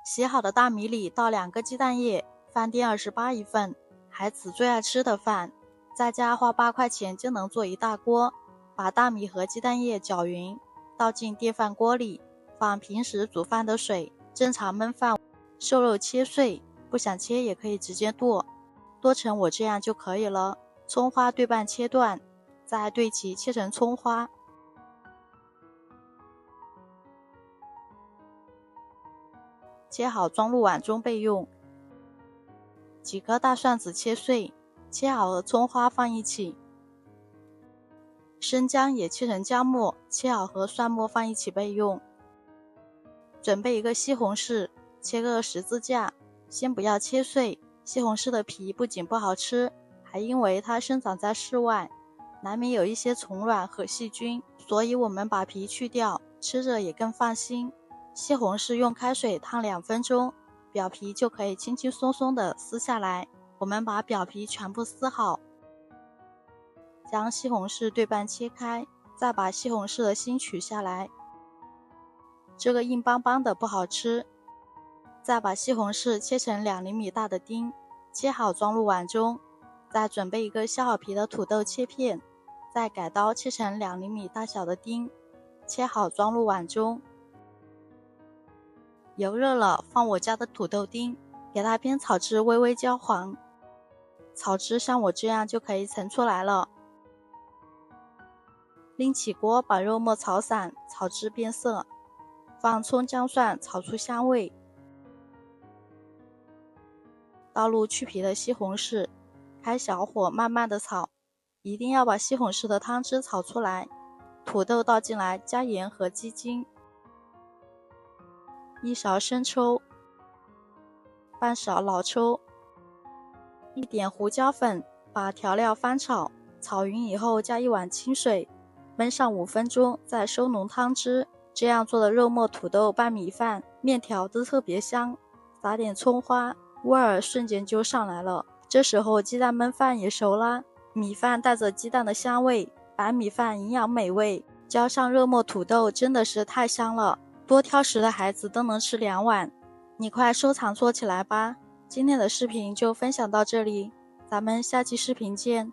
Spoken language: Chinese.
洗好的大米里倒2个鸡蛋液，饭店28一份，孩子最爱吃的饭，在家花8块钱就能做一大锅。把大米和鸡蛋液搅匀，倒进电饭锅里，放平时煮饭的水，正常焖饭。瘦肉切碎，不想切也可以直接剁成我这样就可以了。葱花对半切断，再对齐切成葱花。切好装入碗中备用。几颗大蒜子切碎，切好和葱花放一起。生姜也切成姜末，切好和蒜末放一起备用。准备一个西红柿，切个十字架，先不要切碎。西红柿的皮不仅不好吃，还因为它生长在室外，难免有一些虫卵和细菌，所以我们把皮去掉，吃着也更放心。西红柿用开水烫2分钟，表皮就可以轻轻松松地撕下来。我们把表皮全部撕好，将西红柿对半切开，再把西红柿的芯取下来，这个硬邦邦的不好吃。再把西红柿切成2厘米大的丁，切好装入碗中。再准备一个削好皮的土豆切片，再改刀切成2厘米大小的丁，切好装入碗中。油热了，放我家的土豆丁，给它煸炒至微微焦黄，炒至像我这样就可以盛出来了。拎起锅，把肉末炒散，炒至变色，放葱姜蒜炒出香味，倒入去皮的西红柿，开小火慢慢的炒，一定要把西红柿的汤汁炒出来。土豆倒进来，加盐和鸡精，1勺生抽，半勺老抽，一点胡椒粉，把调料翻炒，炒匀以后加1碗清水，焖上5分钟，再收浓汤汁。这样做的肉末土豆拌米饭，面条都特别香。撒点葱花，味儿瞬间就上来了。这时候鸡蛋焖饭也熟啦，米饭带着鸡蛋的香味，白米饭营养美味，浇上肉末土豆真的是太香了，多挑食的孩子都能吃2碗。你快收藏做起来吧。今天的视频就分享到这里，咱们下期视频见。